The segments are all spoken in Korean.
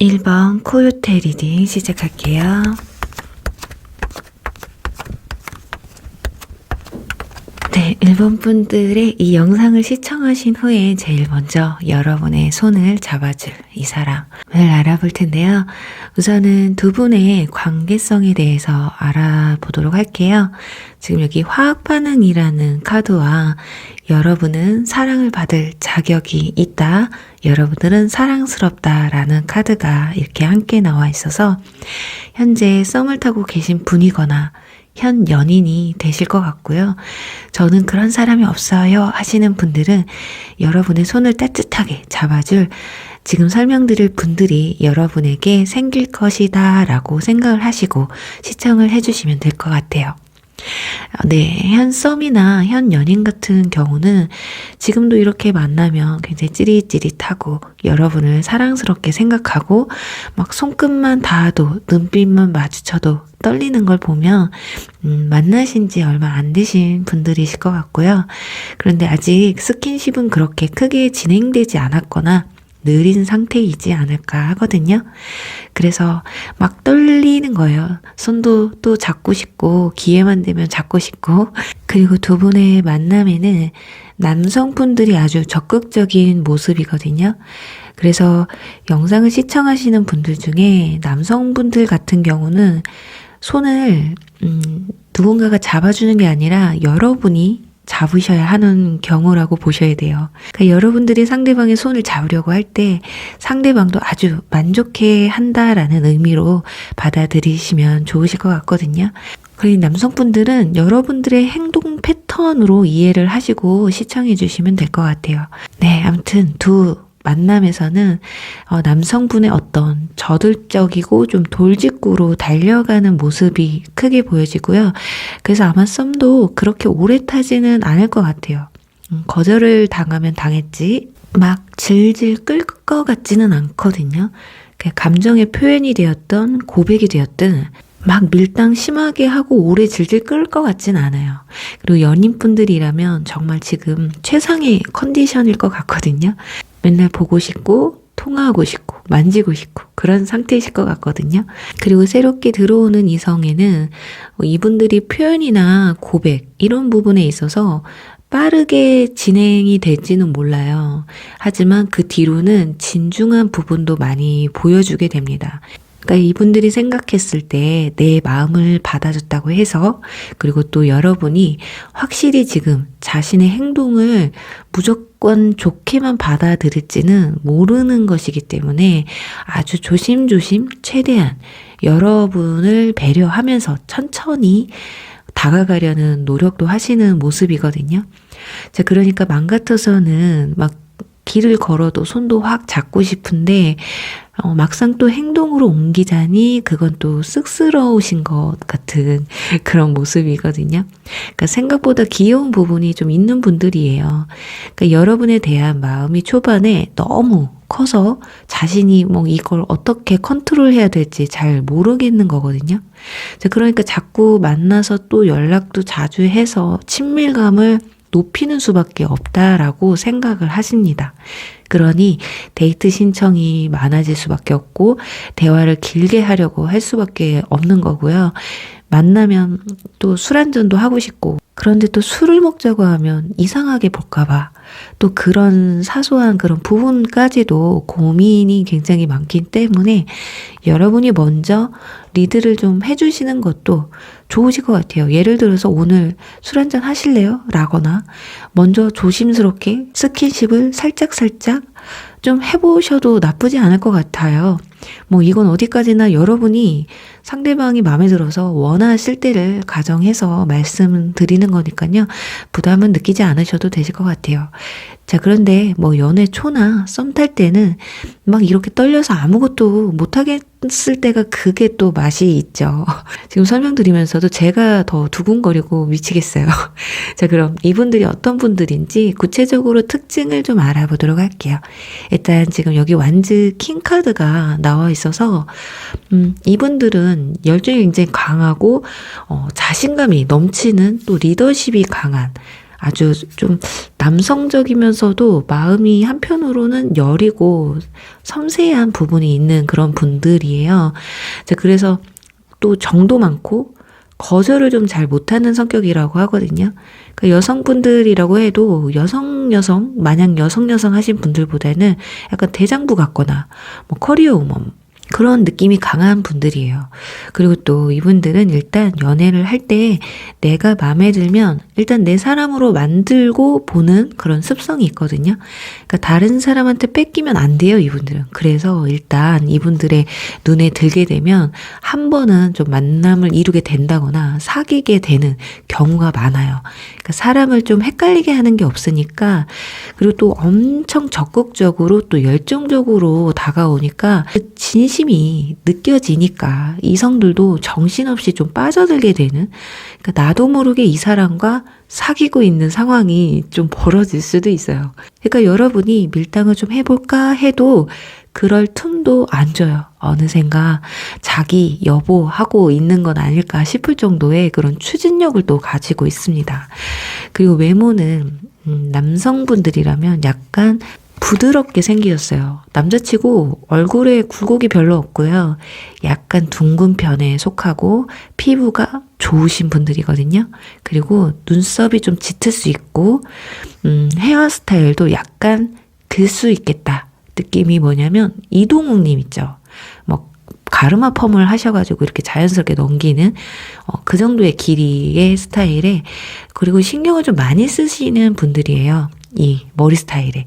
1번 코요테 리딩 시작할게요. 네, 1번 분들의 이 영상을 시청하신 후에 제일 먼저 여러분의 손을 잡아줄 이 사람을 알아볼 텐데요. 우선은 두 분의 관계성에 대해서 알아보도록 할게요. 지금 여기 화학반응이라는 카드와 여러분은 사랑을 받을 자격이 있다, 여러분들은 사랑스럽다라는 카드가 이렇게 함께 나와 있어서 현재 썸을 타고 계신 분이거나 현 연인이 되실 것 같고요. 저는 그런 사람이 없어요 하시는 분들은 여러분의 손을 따뜻하게 잡아줄 지금 설명드릴 분들이 여러분에게 생길 것이다 라고 생각을 하시고 시청을 해주시면 될 것 같아요. 네, 현 썸이나 현 연인 같은 경우는 지금도 이렇게 만나면 굉장히 찌릿찌릿하고 여러분을 사랑스럽게 생각하고 막 손끝만 닿아도 눈빛만 마주쳐도 떨리는 걸 보면 만나신 지 얼마 안 되신 분들이실 것 같고요. 그런데 아직 스킨십은 그렇게 크게 진행되지 않았거나 느린 상태이지 않을까 하거든요. 그래서 막 떨리는 거예요. 손도 또 잡고 싶고 기회만 되면 잡고 싶고. 그리고 두 분의 만남에는 남성분들이 아주 적극적인 모습이거든요. 그래서 영상을 시청하시는 분들 중에 남성분들 같은 경우는 손을 누군가가 잡아주는 게 아니라 여러분이 잡으셔야 하는 경우라고 보셔야 돼요. 그러니까 여러분들이 상대방의 손을 잡으려고 할 때 상대방도 아주 만족해 한다라는 의미로 받아들이시면 좋으실 것 같거든요. 그리고 남성분들은 여러분들의 행동 패턴으로 이해를 하시고 시청해 주시면 될 것 같아요. 네, 아무튼 두 만남에서는 남성분의 어떤 저돌적이고 좀 돌직구로 달려가는 모습이 크게 보여지고요. 그래서 아마 썸도 그렇게 오래 타지는 않을 것 같아요. 거절을 당하면 당했지 막 질질 끌 것 같지는 않거든요. 감정의 표현이 되었던 고백이 되었든 막 밀당 심하게 하고 오래 질질 끌 것 같진 않아요. 그리고 연인분들이라면 정말 지금 최상의 컨디션일 것 같거든요. 맨날 보고 싶고 통화하고 싶고 만지고 싶고 그런 상태이실 것 같거든요. 그리고 새롭게 들어오는 이성에는 이분들이 표현이나 고백 이런 부분에 있어서 빠르게 진행이 될지는 몰라요. 하지만 그 뒤로는 진중한 부분도 많이 보여주게 됩니다. 그러니까 이분들이 생각했을 때 내 마음을 받아줬다고 해서 그리고 또 여러분이 확실히 지금 자신의 행동을 무조건 좋게만 받아들일지는 모르는 것이기 때문에 아주 조심조심 최대한 여러분을 배려하면서 천천히 다가가려는 노력도 하시는 모습이거든요. 자, 그러니까 맘 같아서는 막 길을 걸어도 손도 확 잡고 싶은데 막상 또 행동으로 옮기자니 그건 또 쑥스러우신 것 같은 그런 모습이거든요. 그러니까 생각보다 귀여운 부분이 좀 있는 분들이에요. 그러니까 여러분에 대한 마음이 초반에 너무 커서 자신이 뭐 이걸 어떻게 컨트롤해야 될지 잘 모르겠는 거거든요. 그러니까 자꾸 만나서 또 연락도 자주 해서 친밀감을 높이는 수밖에 없다라고 생각을 하십니다. 그러니 데이트 신청이 많아질 수밖에 없고 대화를 길게 하려고 할 수밖에 없는 거고요. 만나면 또 술 한잔도 하고 싶고 그런데 또 술을 먹자고 하면 이상하게 볼까봐 또 그런 사소한 그런 부분까지도 고민이 굉장히 많기 때문에 여러분이 먼저 리드를 좀 해주시는 것도 좋으실 것 같아요. 예를 들어서 오늘 술 한잔 하실래요? 라거나 먼저 조심스럽게 스킨십을 살짝살짝 좀 해보셔도 나쁘지 않을 것 같아요. 뭐 이건 어디까지나 여러분이 상대방이 마음에 들어서 원하실 때를 가정해서 말씀드리는 거니까요. 부담은 느끼지 않으셔도 되실 것 같아요. 자, 그런데 뭐 연애 초나 썸 탈 때는 막 이렇게 떨려서 아무것도 못하겠을 때가 그게 또 맛이 있죠. 지금 설명드리면서도 제가 더 두근거리고 미치겠어요. 자, 그럼 이분들이 어떤 분들인지 구체적으로 특징을 좀 알아보도록 할게요. 일단 지금 여기 완즈 킹 카드가 나와 있어서 이분들은 열정이 굉장히 강하고 자신감이 넘치는 또 리더십이 강한 아주 좀 남성적이면서도 마음이 한편으로는 여리고 섬세한 부분이 있는 그런 분들이에요. 그래서 또 정도 많고 거절을 좀 잘 못하는 성격이라고 하거든요. 그러니까 여성분들이라고 해도 마냥 여성 하신 분들보다는 약간 대장부 같거나 뭐 커리어 우먼 그런 느낌이 강한 분들이에요. 그리고 또 이분들은 일단 연애를 할 때 내가 마음에 들면 일단 내 사람으로 만들고 보는 그런 습성이 있거든요. 그러니까 다른 사람한테 뺏기면 안 돼요, 이분들은. 그래서 일단 이분들의 눈에 들게 되면 한 번은 좀 만남을 이루게 된다거나 사귀게 되는 경우가 많아요. 그러니까 사람을 좀 헷갈리게 하는 게 없으니까, 그리고 또 엄청 적극적으로 또 열정적으로 다가오니까 그 진심이 느껴지니까 이성들도 정신없이 좀 빠져들게 되는, 그러니까 나도 모르게 이 사람과 사귀고 있는 상황이 좀 벌어질 수도 있어요. 그러니까 여러분이 밀당을 좀 해볼까 해도 그럴 틈도 안 줘요. 어느샌가 자기 여보 하고 있는 건 아닐까 싶을 정도의 그런 추진력을 또 가지고 있습니다. 그리고 외모는 남성분들이라면 약간 부드럽게 생기셨어요. 남자치고 얼굴에 굴곡이 별로 없고요. 약간 둥근 편에 속하고 피부가 좋으신 분들이거든요. 그리고 눈썹이 좀 짙을 수 있고 헤어스타일도 약간 글 수 있겠다. 느낌이 뭐냐면 이동욱님 있죠. 뭐 가르마 펌을 하셔가지고 이렇게 자연스럽게 넘기는 그 정도의 길이의 스타일에, 그리고 신경을 좀 많이 쓰시는 분들이에요. 이 머리 스타일에.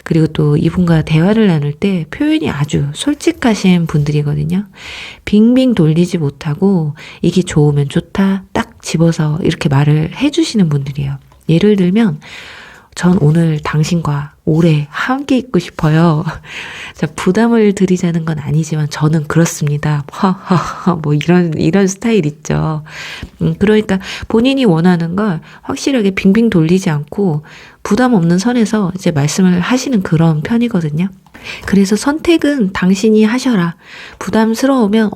그리고 또 이분과 대화를 나눌 때 표현이 아주 솔직하신 분들이거든요. 빙빙 돌리지 못하고 이게 좋으면 좋다, 딱 집어서 이렇게 말을 해주시는 분들이에요. 예를 들면 전 오늘 당신과 오래 함께 있고 싶어요. 자, 부담을 드리자는 건 아니지만 저는 그렇습니다. 뭐 이런 스타일 있죠. 그러니까 본인이 원하는 걸 확실하게 빙빙 돌리지 않고 부담 없는 선에서 이제 말씀을 하시는 그런 편이거든요. 그래서 선택은 당신이 하셔라. 부담스러우면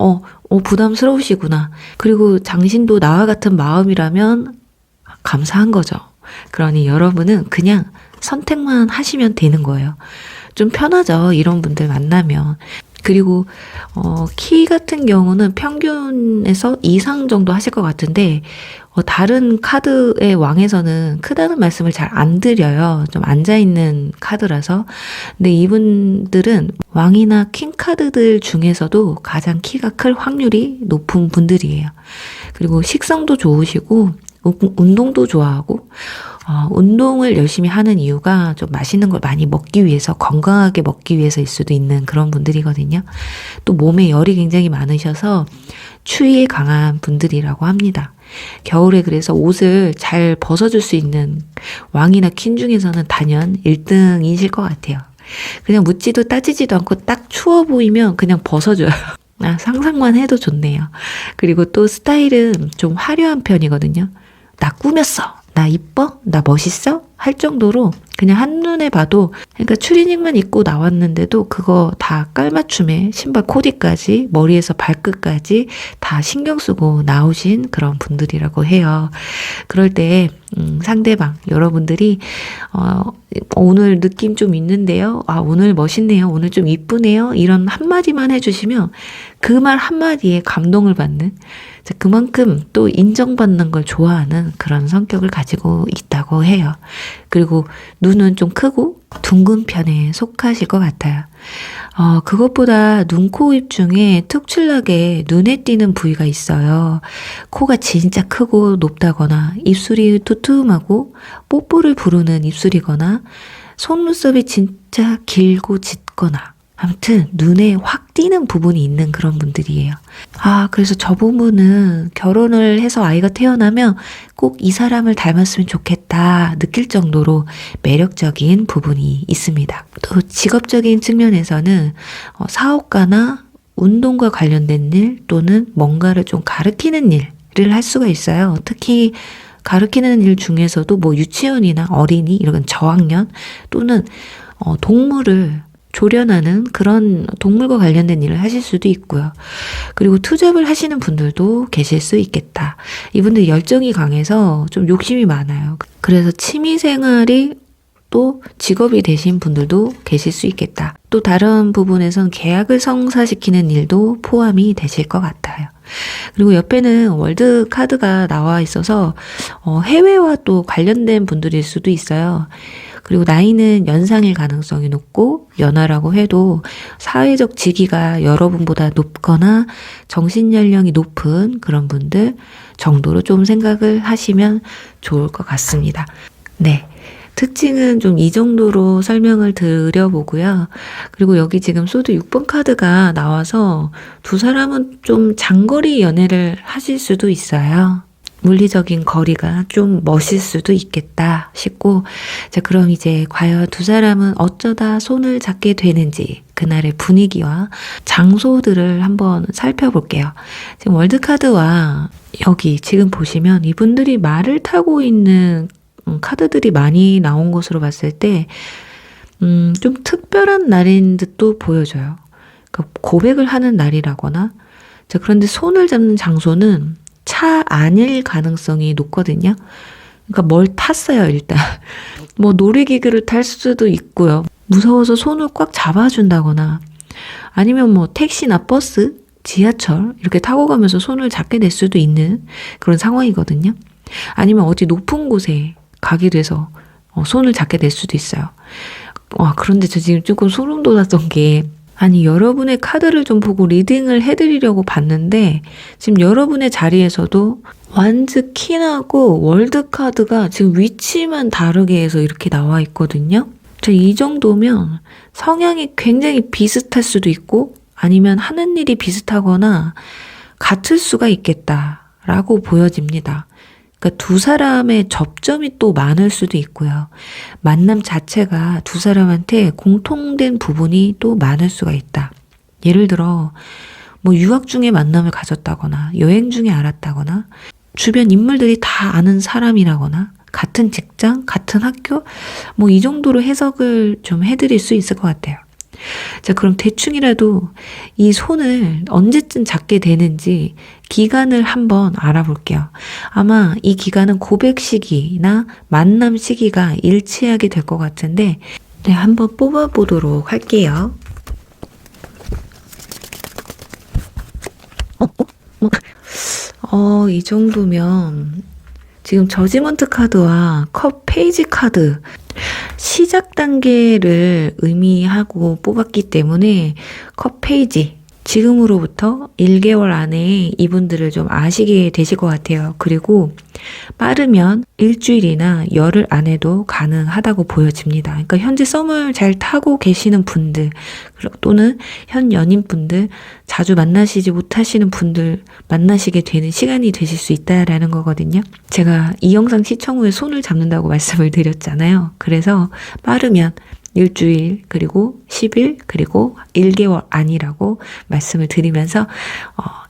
부담스러우시구나. 그리고 당신도 나와 같은 마음이라면 감사한 거죠. 그러니 여러분은 그냥 선택만 하시면 되는 거예요. 좀 편하죠, 이런 분들 만나면. 그리고 키 같은 경우는 평균에서 이상 정도 하실 것 같은데 다른 카드의 왕에서는 크다는 말씀을 잘 안 드려요. 좀 앉아있는 카드라서. 근데 이분들은 왕이나 킹 카드들 중에서도 가장 키가 클 확률이 높은 분들이에요. 그리고 식성도 좋으시고 운동도 좋아하고, 운동을 열심히 하는 이유가 좀 맛있는 걸 많이 먹기 위해서, 건강하게 먹기 위해서일 수도 있는 그런 분들이거든요. 또 몸에 열이 굉장히 많으셔서 추위에 강한 분들이라고 합니다. 겨울에 그래서 옷을 잘 벗어줄 수 있는 왕이나 퀸 중에서는 단연 1등이실 것 같아요. 그냥 묻지도 따지지도 않고 딱 추워 보이면 그냥 벗어줘요. 상상만 해도 좋네요. 그리고 또 스타일은 좀 화려한 편이거든요. 나 꾸몄어, 나 이뻐, 나 멋있어 할 정도로 그냥 한눈에 봐도, 그러니까 추리닝만 입고 나왔는데도 그거 다 깔맞춤에 신발 코디까지 머리에서 발끝까지 다 신경 쓰고 나오신 그런 분들이라고 해요. 그럴 때 상대방 여러분들이 오늘 느낌 좀 있는데요, 오늘 멋있네요, 오늘 좀 이쁘네요, 이런 한마디만 해주시면 그 말 한마디에 감동을 받는, 그만큼 또 인정받는 걸 좋아하는 그런 성격을 가지고 있다고 해요. 그리고 눈은 좀 크고 둥근 편에 속하실 것 같아요. 그것보다 눈, 코, 입 중에 특출나게 눈에 띄는 부위가 있어요. 코가 진짜 크고 높다거나, 입술이 두툼하고 뽀뽀를 부르는 입술이거나, 속눈썹이 진짜 길고 짙거나, 아무튼 눈에 확 띄는 부분이 있는 그런 분들이에요. 그래서 저 부분은 결혼을 해서 아이가 태어나면 꼭 이 사람을 닮았으면 좋겠다 느낄 정도로 매력적인 부분이 있습니다. 또 직업적인 측면에서는 사업가나 운동과 관련된 일 또는 뭔가를 좀 가르치는 일을 할 수가 있어요. 특히 가르치는 일 중에서도 뭐 유치원이나 어린이 이런 저학년 또는 동물을 조련하는 그런 동물과 관련된 일을 하실 수도 있고요. 그리고 투잡을 하시는 분들도 계실 수 있겠다. 이분들 열정이 강해서 좀 욕심이 많아요. 그래서 취미생활이 또 직업이 되신 분들도 계실 수 있겠다. 또 다른 부분에선 계약을 성사시키는 일도 포함이 되실 것 같아요. 그리고 옆에는 월드 카드가 나와 있어서 해외와 또 관련된 분들일 수도 있어요. 그리고 나이는 연상일 가능성이 높고 연하라고 해도 사회적 직위가 여러분보다 높거나 정신연령이 높은 그런 분들 정도로 좀 생각을 하시면 좋을 것 같습니다. 네. 특징은 좀 이 정도로 설명을 드려보고요. 그리고 여기 지금 소드 6번 카드가 나와서 두 사람은 좀 장거리 연애를 하실 수도 있어요. 물리적인 거리가 좀 멋일 수도 있겠다 싶고, 자, 그럼 이제 과연 두 사람은 어쩌다 손을 잡게 되는지 그날의 분위기와 장소들을 한번 살펴볼게요. 지금 월드카드와 여기 지금 보시면 이분들이 말을 타고 있는 카드들이 많이 나온 것으로 봤을 때, 좀 특별한 날인 듯도 보여져요. 그러니까 고백을 하는 날이라거나, 자, 그런데 손을 잡는 장소는 차 안일 가능성이 높거든요. 그러니까 뭘 탔어요, 일단. 뭐 놀이기구를 탈 수도 있고요. 무서워서 손을 꽉 잡아준다거나, 아니면 뭐 택시나 버스, 지하철 이렇게 타고 가면서 손을 잡게 될 수도 있는 그런 상황이거든요. 아니면 어디 높은 곳에 가게 돼서 손을 잡게 될 수도 있어요. 그런데 저 지금 조금 소름 돋았던 게, 아니 여러분의 카드를 좀 보고 리딩을 해드리려고 봤는데 지금 여러분의 자리에서도 완즈 퀸하고 월드 카드가 지금 위치만 다르게 해서 이렇게 나와 있거든요. 이 정도면 성향이 굉장히 비슷할 수도 있고 아니면 하는 일이 비슷하거나 같을 수가 있겠다라고 보여집니다. 그러니까 두 사람의 접점이 또 많을 수도 있고요. 만남 자체가 두 사람한테 공통된 부분이 또 많을 수가 있다. 예를 들어 뭐 유학 중에 만남을 가졌다거나 여행 중에 알았다거나 주변 인물들이 다 아는 사람이라거나 같은 직장, 같은 학교 뭐 이 정도로 해석을 좀 해드릴 수 있을 것 같아요. 자, 그럼 대충이라도 이 손을 언제쯤 잡게 되는지 기간을 한번 알아볼게요. 아마 이 기간은 고백 시기나 만남 시기가 일치하게 될 것 같은데, 네, 한번 뽑아보도록 할게요. 이 정도면 지금 저지먼트 카드와 컵 페이지 카드 시작 단계를 의미하고 뽑았기 때문에 컵 페이지, 지금으로부터 1개월 안에 이분들을 좀 아시게 되실 것 같아요. 그리고 빠르면 일주일이나 열흘 안에도 가능하다고 보여집니다. 그러니까 현재 썸을 잘 타고 계시는 분들 또는 현 연인분들, 자주 만나시지 못하시는 분들 만나시게 되는 시간이 되실 수 있다라는 거거든요. 제가 이 영상 시청 후에 손을 잡는다고 말씀을 드렸잖아요. 그래서 빠르면 일주일, 그리고 10일, 그리고 1개월 안이라고 말씀을 드리면서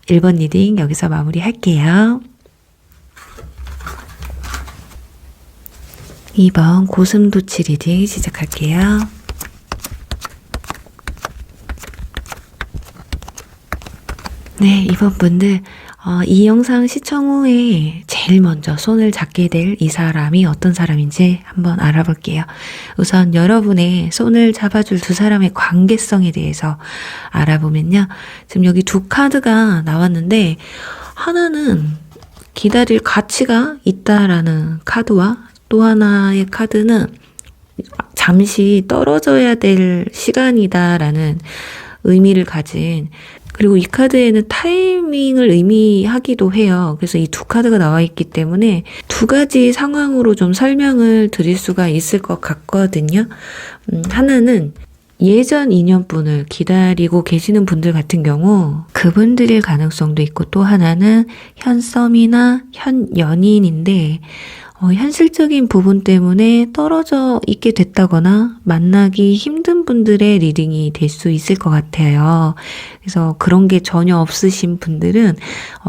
1번 리딩 여기서 마무리할게요. 2번 고슴도치 리딩 시작할게요. 네, 이번 분들 이 영상 시청 후에 제일 먼저 손을 잡게 될 이 사람이 어떤 사람인지 한번 알아볼게요. 우선 여러분의 손을 잡아줄 두 사람의 관계성에 대해서 알아보면요. 지금 여기 두 카드가 나왔는데, 하나는 기다릴 가치가 있다라는 카드와 또 하나의 카드는 잠시 떨어져야 될 시간이다라는 의미를 가진, 그리고 이 카드에는 타이밍을 의미하기도 해요. 그래서 이 두 카드가 나와 있기 때문에 두 가지 상황으로 좀 설명을 드릴 수가 있을 것 같거든요. 하나는 예전 인연분을 기다리고 계시는 분들 같은 경우 그분들일 가능성도 있고, 또 하나는 현 썸이나 현 연인인데 현실적인 부분 때문에 떨어져 있게 됐다거나 만나기 힘든 분들의 리딩이 될 수 있을 것 같아요. 그래서 그런 게 전혀 없으신 분들은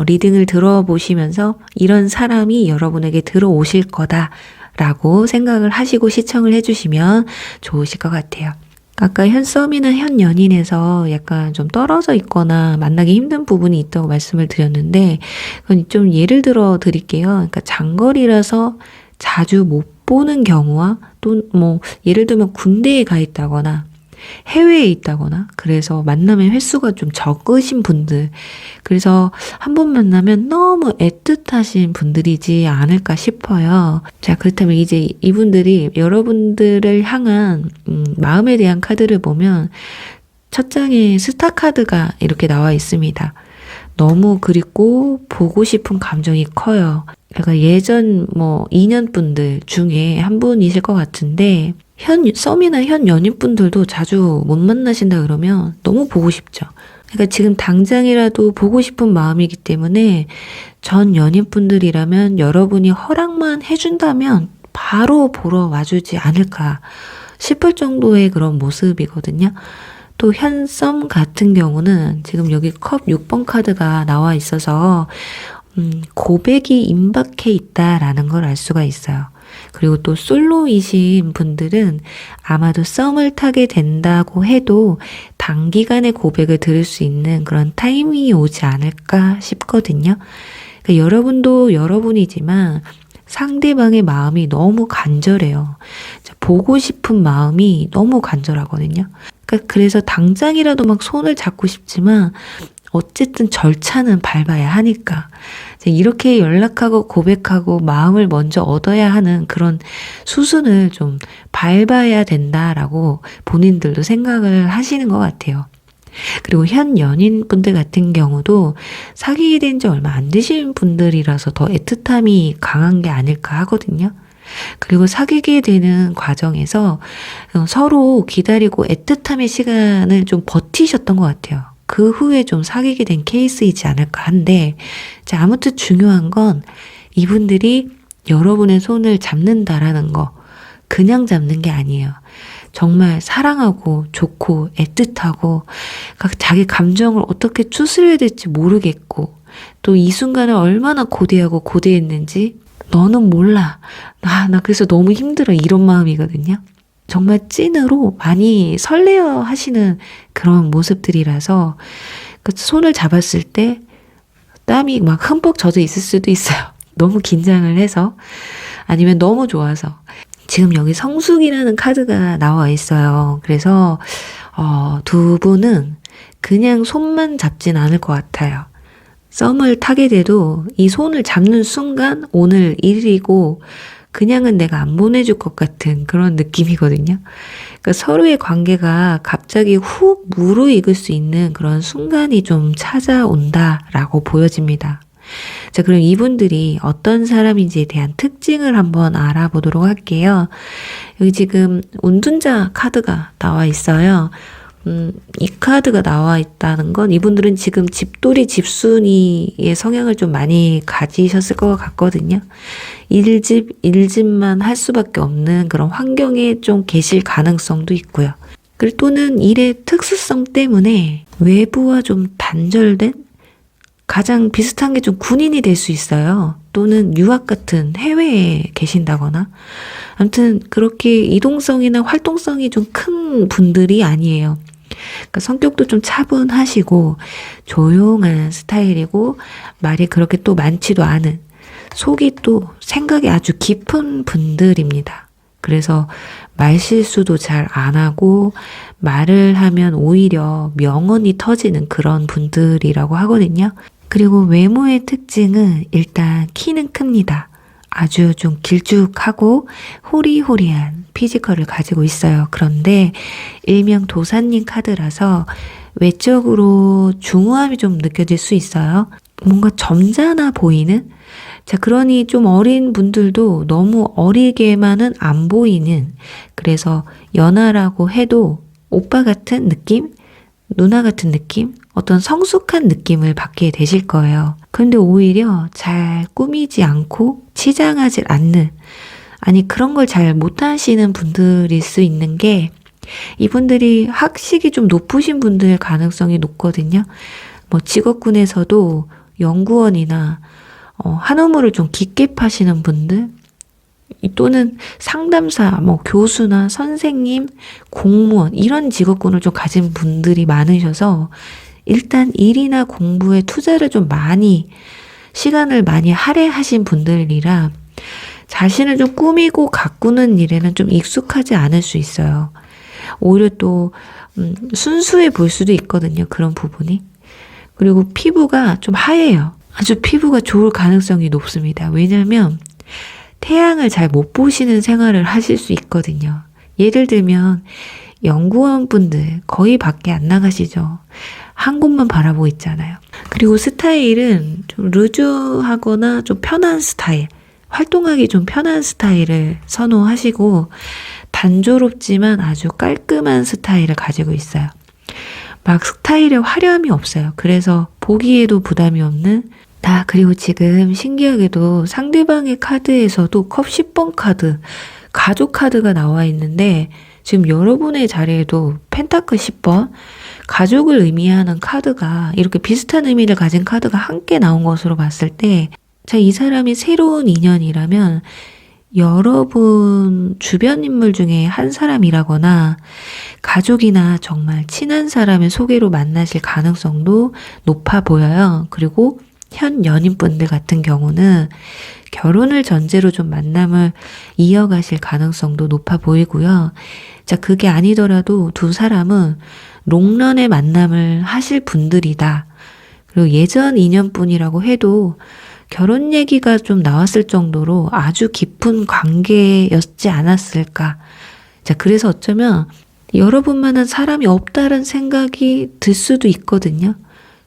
리딩을 들어보시면서 이런 사람이 여러분에게 들어오실 거다라고 생각을 하시고 시청을 해주시면 좋으실 것 같아요. 아까 현 썸이나 현 연인에서 약간 좀 떨어져 있거나 만나기 힘든 부분이 있다고 말씀을 드렸는데, 그건 좀 예를 들어 드릴게요. 그러니까 장거리라서 자주 못 보는 경우와 또 뭐 예를 들면 군대에 가 있다거나 해외에 있다거나 그래서 만남의 횟수가 좀 적으신 분들, 그래서 한 번 만나면 너무 애틋하신 분들이지 않을까 싶어요. 자, 그렇다면 이제 이분들이 여러분들을 향한 마음에 대한 카드를 보면 첫 장에 스타 카드가 이렇게 나와 있습니다. 너무 그립고 보고 싶은 감정이 커요. 그러니까 예전 뭐 인연분들 중에 한 분이실 것 같은데 썸이나 현 연인분들도 자주 못 만나신다 그러면 너무 보고 싶죠. 그러니까 지금 당장이라도 보고 싶은 마음이기 때문에 전 연인분들이라면 여러분이 허락만 해준다면 바로 보러 와주지 않을까 싶을 정도의 그런 모습이거든요. 또 현썸 같은 경우는 지금 여기 컵 6번 카드가 나와 있어서 고백이 임박해 있다라는 걸 알 수가 있어요. 그리고 또 솔로이신 분들은 아마도 썸을 타게 된다고 해도 단기간에 고백을 들을 수 있는 그런 타이밍이 오지 않을까 싶거든요. 그러니까 여러분도 여러분이지만 상대방의 마음이 너무 간절해요. 보고 싶은 마음이 너무 간절하거든요. 그래서 당장이라도 막 손을 잡고 싶지만 어쨌든 절차는 밟아야 하니까 이렇게 연락하고 고백하고 마음을 먼저 얻어야 하는 그런 수순을 좀 밟아야 된다라고 본인들도 생각을 하시는 것 같아요. 그리고 현 연인분들 같은 경우도 사귀게 된 지 얼마 안 되신 분들이라서 더 애틋함이 강한 게 아닐까 하거든요. 그리고 사귀게 되는 과정에서 서로 기다리고 애틋함의 시간을 좀 버티셨던 것 같아요. 그 후에 좀 사귀게 된 케이스이지 않을까 한데, 자, 아무튼 중요한 건 이분들이 여러분의 손을 잡는다라는 거, 그냥 잡는 게 아니에요. 정말 사랑하고 좋고 애틋하고 자기 감정을 어떻게 추스려야 될지 모르겠고 또 이 순간을 얼마나 고대하고 고대했는지 너는 몰라. 나 그래서 너무 힘들어. 이런 마음이거든요. 정말 찐으로 많이 설레어 하시는 그런 모습들이라서 그 손을 잡았을 때 땀이 막 흠뻑 젖어 있을 수도 있어요. 너무 긴장을 해서 아니면 너무 좋아서. 지금 여기 성숙이라는 카드가 나와 있어요. 그래서 두 분은 그냥 손만 잡진 않을 것 같아요. 썸을 타게 돼도 이 손을 잡는 순간 오늘 일이고 그냥은 내가 안 보내줄 것 같은 그런 느낌이거든요. 그러니까 서로의 관계가 갑자기 훅 무르익을 수 있는 그런 순간이 좀 찾아온다라고 보여집니다. 자, 그럼 이분들이 어떤 사람인지에 대한 특징을 한번 알아보도록 할게요. 여기 지금 운둔자 카드가 나와 있어요. 이 카드가 나와 있다는 건 이분들은 지금 집돌이 집순이의 성향을 좀 많이 가지셨을 것 같거든요. 일집만 할 수밖에 없는 그런 환경에 좀 계실 가능성도 있고요. 그리고 또는 일의 특수성 때문에 외부와 좀 단절된 가장 비슷한 게 좀 군인이 될 수 있어요. 또는 유학 같은 해외에 계신다거나. 아무튼 그렇게 이동성이나 활동성이 좀 큰 분들이 아니에요. 그러니까 성격도 좀 차분하시고 조용한 스타일이고 말이 그렇게 또 많지도 않은, 속이 또 생각이 아주 깊은 분들입니다. 그래서 말실수도 잘 안 하고 말을 하면 오히려 명언이 터지는 그런 분들이라고 하거든요. 그리고 외모의 특징은 일단 키는 큽니다. 아주 좀 길쭉하고 호리호리한 피지컬을 가지고 있어요. 그런데 일명 도사님 카드라서 외적으로 중후함이 좀 느껴질 수 있어요. 뭔가 점잖아 보이는? 자, 그러니 좀 어린 분들도 너무 어리게만은 안 보이는, 그래서 연하라고 해도 오빠 같은 느낌? 누나 같은 느낌? 어떤 성숙한 느낌을 받게 되실 거예요. 그런데 오히려 잘 꾸미지 않고 치장하지 않는, 아니 그런 걸 잘 못하시는 분들일 수 있는 게, 이분들이 학식이 좀 높으신 분들 가능성이 높거든요. 뭐 직업군에서도 연구원이나 한우물을 좀 깊게 파시는 분들, 또는 상담사, 뭐 교수나 선생님, 공무원 이런 직업군을 좀 가진 분들이 많으셔서 일단 일이나 공부에 투자를 좀 많이, 시간을 많이 할애하신 분들이라 자신을 좀 꾸미고 가꾸는 일에는 좀 익숙하지 않을 수 있어요. 오히려 또 순수해 볼 수도 있거든요. 그런 부분이. 그리고 피부가 좀 하얘요. 아주 피부가 좋을 가능성이 높습니다. 왜냐하면 태양을 잘 못 보시는 생활을 하실 수 있거든요. 예를 들면 연구원분들 거의 밖에 안 나가시죠. 한 곳만 바라보고 있잖아요. 그리고 스타일은 좀 루즈하거나 좀 편한 스타일, 활동하기 좀 편한 스타일을 선호하시고 단조롭지만 아주 깔끔한 스타일을 가지고 있어요. 막 스타일에 화려함이 없어요. 그래서 보기에도 부담이 없는 그리고 지금 신기하게도 상대방의 카드에서도 컵 10번 카드, 가족 카드가 나와 있는데 지금 여러분의 자리에도 펜타클 10번, 가족을 의미하는 카드가 이렇게 비슷한 의미를 가진 카드가 함께 나온 것으로 봤을 때 이 사람이 새로운 인연이라면 여러분 주변 인물 중에 한 사람이라거나 가족이나 정말 친한 사람의 소개로 만나실 가능성도 높아 보여요. 그리고 현 연인분들 같은 경우는 결혼을 전제로 좀 만남을 이어가실 가능성도 높아 보이고요. 그게 아니더라도 두 사람은 롱런의 만남을 하실 분들이다. 그리고 예전 인연분이라고 해도 결혼 얘기가 좀 나왔을 정도로 아주 깊은 관계였지 않았을까. 그래서 어쩌면 여러분만한 사람이 없다는 생각이 들 수도 있거든요.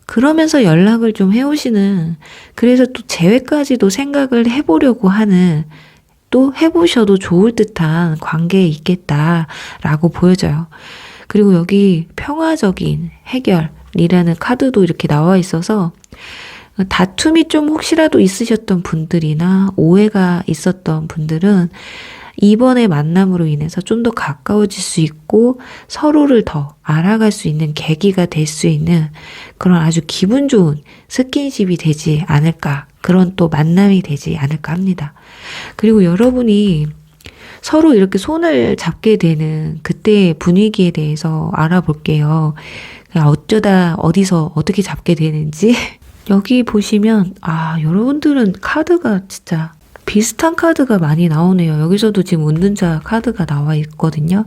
그러면서 연락을 좀 해오시는, 그래서 또 재회까지도 생각을 해보려고 하는, 또 해보셔도 좋을 듯한 관계에 있겠다라고 보여져요. 그리고 여기 평화적인 해결이라는 카드도 이렇게 나와 있어서 다툼이 좀 혹시라도 있으셨던 분들이나 오해가 있었던 분들은 이번의 만남으로 인해서 좀 더 가까워질 수 있고 서로를 더 알아갈 수 있는 계기가 될 수 있는 그런 아주 기분 좋은 스킨십이 되지 않을까, 그런 또 만남이 되지 않을까 합니다. 그리고 여러분이 서로 이렇게 손을 잡게 되는 그때의 분위기에 대해서 알아볼게요. 어쩌다 어디서 어떻게 잡게 되는지 여기 보시면 여러분들은 카드가 진짜 비슷한 카드가 많이 나오네요. 여기서도 지금 운둔자 카드가 나와 있거든요.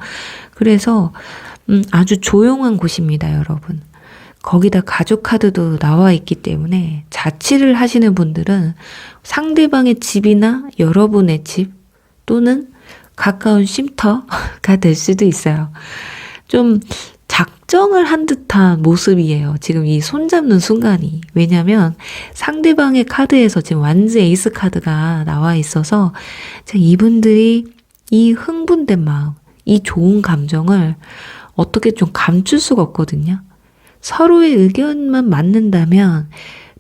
그래서 아주 조용한 곳입니다, 여러분. 거기다 가족 카드도 나와 있기 때문에 자취를 하시는 분들은 상대방의 집이나 여러분의 집 또는 가까운 쉼터가 될 수도 있어요. 좀 작정을 한 듯한 모습이에요. 지금 이 손잡는 순간이. 왜냐면 상대방의 카드에서 지금 완즈 에이스 카드가 나와 있어서 이분들이 이 흥분된 마음, 이 좋은 감정을 어떻게 좀 감출 수가 없거든요. 서로의 의견만 맞는다면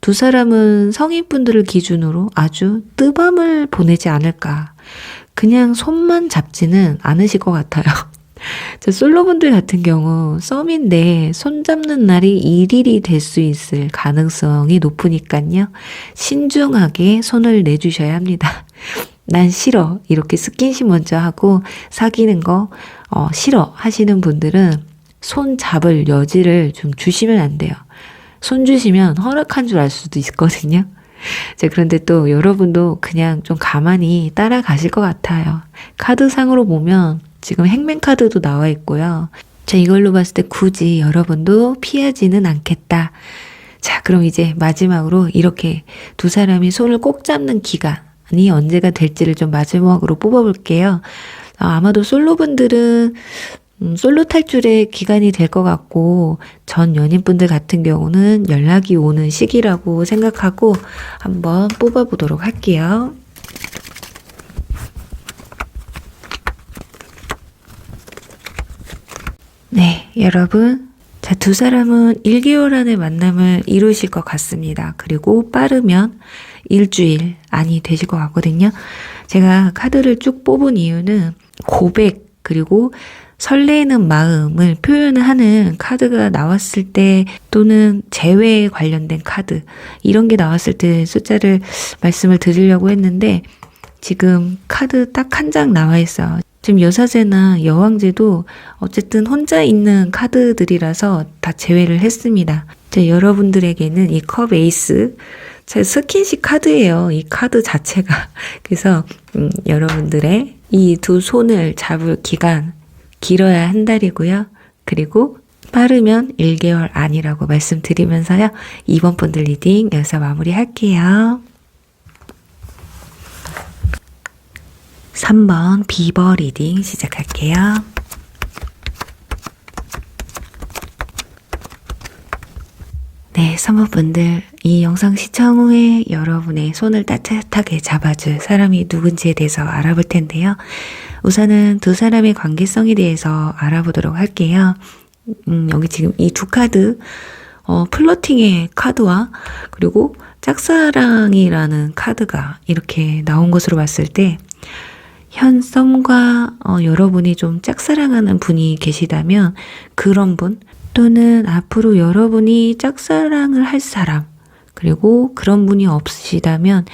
두 사람은 성인분들을 기준으로 아주 뜨밤을 보내지 않을까. 그냥 손만 잡지는 않으실 것 같아요. 솔로분들 같은 경우 썸인데 손잡는 날이 1일이 될 수 있을 가능성이 높으니까요. 신중하게 손을 내주셔야 합니다. 난 싫어. 이렇게 스킨십 먼저 하고 사귀는 거 싫어 하시는 분들은 손 잡을 여지를 좀 주시면 안 돼요. 손 주시면 허락한 줄 알 수도 있거든요. 그런데 또 여러분도 그냥 좀 가만히 따라가실 것 같아요. 카드상으로 보면 지금 행맨 카드도 나와 있고요. 이걸로 봤을 때 굳이 여러분도 피하지는 않겠다. 그럼 이제 마지막으로 이렇게 두 사람이 손을 꼭 잡는 기간이 언제가 될지를 좀 마지막으로 뽑아볼게요. 아마도 솔로분들은 솔로 탈출의 기간이 될 것 같고 전 연인분들 같은 경우는 연락이 오는 시기라고 생각하고 한번 뽑아보도록 할게요. 네, 여러분. 두 사람은 1개월 안에 만남을 이루실 것 같습니다. 그리고 빠르면 일주일 안이 되실 것 같거든요. 제가 카드를 쭉 뽑은 이유는 고백 그리고 설레는 마음을 표현하는 카드가 나왔을 때 또는 재회에 관련된 카드 이런 게 나왔을 때 숫자를 말씀을 드리려고 했는데 지금 카드 딱 한 장 나와 있어요. 지금 여사제나 여왕제도 어쨌든 혼자 있는 카드들이라서 다 제외를 했습니다. 여러분들에게는 이 컵 에이스 제 스킨십 카드예요. 이 카드 자체가. 그래서 여러분들의 이 두 손을 잡을 기간 길어야 한 달이고요. 그리고 빠르면 1개월 안이라고 말씀드리면서요. 2번 분들 리딩 여기서 마무리할게요. 3번 비버 리딩 시작할게요. 네, 3번 분들 이 영상 시청 후에 여러분의 손을 따뜻하게 잡아줄 사람이 누군지에 대해서 알아볼 텐데요. 우선은 두 사람의 관계성에 대해서 알아보도록 할게요. 여기 지금 이 두 카드 플러팅의 카드와 그리고 짝사랑이라는 카드가 이렇게 나온 것으로 봤을 때 현 썸과 여러분이 좀 짝사랑하는 분이 계시다면 그런 분 또는 앞으로 여러분이 짝사랑을 할 사람 그리고 그런 분이 없으시다면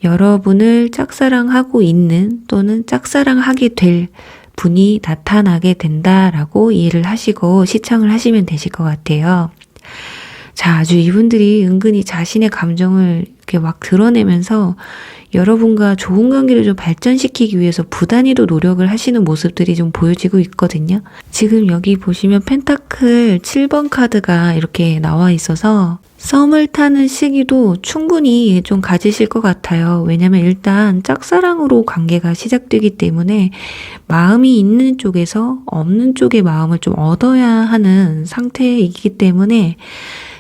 여러분을 짝사랑하고 있는 또는 짝사랑하게 될 분이 나타나게 된다라고 이해를 하시고 시청을 하시면 되실 것 같아요. 자, 아주 이분들이 은근히 자신의 감정을 이렇게 막 드러내면서 여러분과 좋은 관계를 좀 발전시키기 위해서 부단히도 노력을 하시는 모습들이 좀 보여지고 있거든요. 지금 여기 보시면 펜타클 7번 카드가 이렇게 나와 있어서 썸을 타는 시기도 충분히 좀 가지실 것 같아요. 왜냐면 일단 짝사랑으로 관계가 시작되기 때문에 마음이 있는 쪽에서 없는 쪽의 마음을 좀 얻어야 하는 상태이기 때문에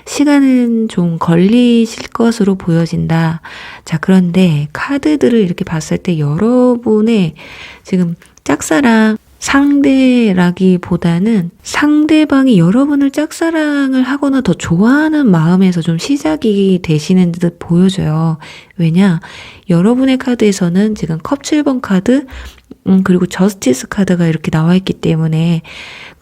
시간은 좀 걸리실 것으로 보여진다. 자, 그런데 카드들을 이렇게 봤을 때 여러분의 지금 짝사랑 상대라기보다는 상대방이 여러분을 짝사랑을 하거나 더 좋아하는 마음에서 좀 시작이 되시는 듯 보여져요. 왜냐? 여러분의 카드에서는 지금 컵 7번 카드, 그리고 저스티스 카드가 이렇게 나와 있기 때문에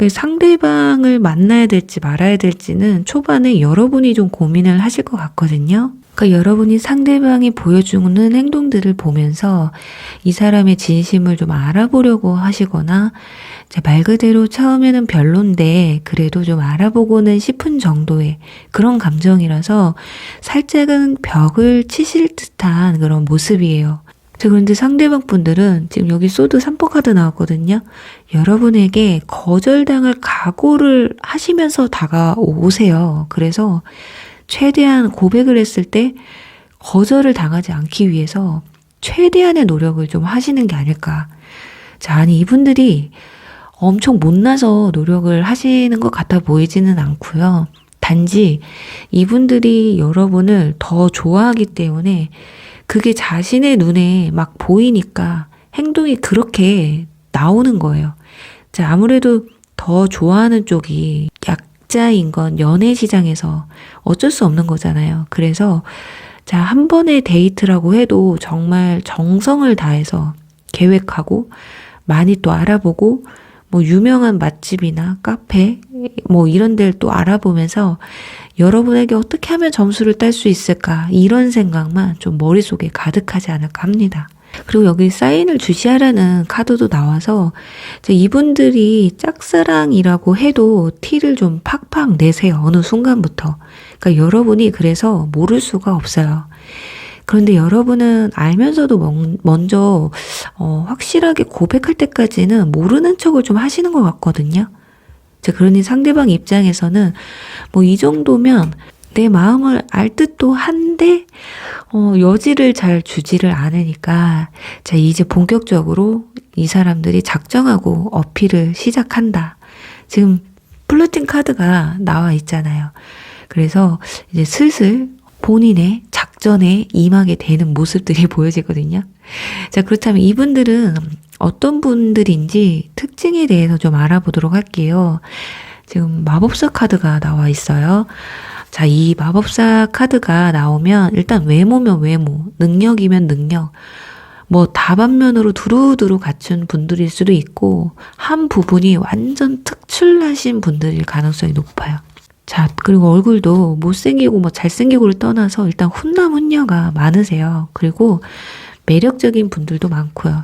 상대방을 만나야 될지 말아야 될지는 초반에 여러분이 좀 고민을 하실 것 같거든요. 그러니까 여러분이 상대방이 보여주는 행동들을 보면서 이 사람의 진심을 좀 알아보려고 하시거나 말 그대로 처음에는 별론데 그래도 좀 알아보고는 싶은 정도의 그런 감정이라서 살짝은 벽을 치실 듯한 그런 모습이에요. 그런데 상대방 분들은 지금 여기 소드 3번 카드 나왔거든요. 여러분에게 거절당할 각오를 하시면서 다가오세요. 그래서 최대한 고백을 했을 때 거절을 당하지 않기 위해서 최대한의 노력을 좀 하시는 게 아닐까. 자, 아니 이분들이 엄청 못나서 노력을 하시는 것 같아 보이지는 않고요. 단지 이분들이 여러분을 더 좋아하기 때문에 그게 자신의 눈에 막 보이니까 행동이 그렇게 나오는 거예요. 자, 아무래도 더 좋아하는 쪽이 약자인 건 연애 시장에서 어쩔 수 없는 거잖아요. 그래서 자, 한 번의 데이트라고 해도 정말 정성을 다해서 계획하고 많이 또 알아보고 뭐 유명한 맛집이나 카페 뭐 이런 데를 또 알아보면서 여러분에게 어떻게 하면 점수를 딸 수 있을까 이런 생각만 좀 머릿속에 가득하지 않을까 합니다. 그리고 여기 사인을 주시하라는 카드도 나와서 이분들이 짝사랑이라고 해도 티를 좀 팍팍 내세요. 어느 순간부터. 그러니까 여러분이 그래서 모를 수가 없어요. 그런데 여러분은 알면서도 먼저 확실하게 고백할 때까지는 모르는 척을 좀 하시는 것 같거든요. 그러니 상대방 입장에서는 뭐 이 정도면 내 마음을 알 듯도 한데 여지를 잘 주지를 않으니까 자, 이제 본격적으로 이 사람들이 작정하고 어필을 시작한다. 지금 플러팅 카드가 나와 있잖아요. 그래서 이제 슬슬 본인의 작전에 임하게 되는 모습들이 보여지거든요. 자, 그렇다면 이분들은 어떤 분들인지 특징에 대해서 좀 알아보도록 할게요. 지금 마법사 카드가 나와 있어요. 자, 이 마법사 카드가 나오면 일단 외모면 외모, 능력이면 능력, 뭐 다반면으로 두루두루 갖춘 분들일 수도 있고 한 부분이 완전 특출나신 분들일 가능성이 높아요. 자, 그리고 얼굴도 못생기고 뭐 잘생기고를 떠나서 일단 훈남 훈녀가 많으세요. 그리고 매력적인 분들도 많고요.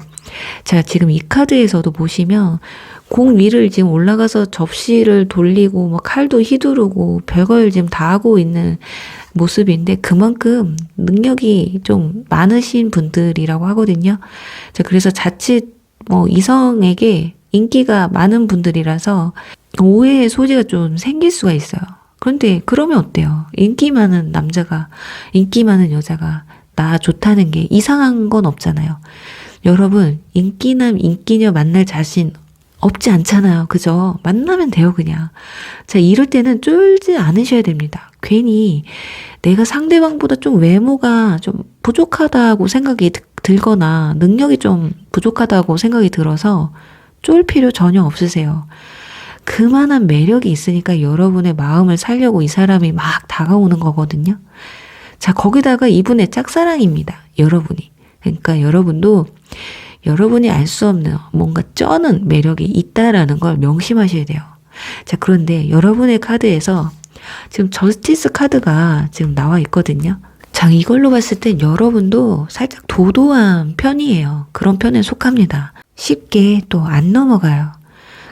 자, 지금 이 카드에서도 보시면 공 위를 지금 올라가서 접시를 돌리고 뭐 칼도 휘두르고 별걸 지금 다 하고 있는 모습인데 그만큼 능력이 좀 많으신 분들이라고 하거든요. 자, 그래서 자칫 뭐 이성에게 인기가 많은 분들이라서 오해의 소지가 좀 생길 수가 있어요. 그런데 그러면 어때요? 인기 많은 남자가, 인기 많은 여자가 나 좋다는 게 이상한 건 없잖아요. 여러분, 인기남, 인기녀 만날 자신 없지 않잖아요. 그죠? 만나면 돼요, 그냥. 자, 이럴 때는 쫄지 않으셔야 됩니다. 괜히 내가 상대방보다 좀 외모가 좀 부족하다고 생각이 들거나 능력이 좀 부족하다고 생각이 들어서 쫄 필요 전혀 없으세요. 그만한 매력이 있으니까 여러분의 마음을 살려고 이 사람이 막 다가오는 거거든요. 자, 거기다가 이분의 짝사랑입니다. 여러분이. 그러니까 여러분도 여러분이 알 수 없는 뭔가 쩌는 매력이 있다라는 걸 명심하셔야 돼요. 자, 그런데 여러분의 카드에서 지금 저스티스 카드가 지금 나와 있거든요. 자, 이걸로 봤을 땐 여러분도 살짝 도도한 편이에요. 그런 편에 속합니다. 쉽게 또 안 넘어가요.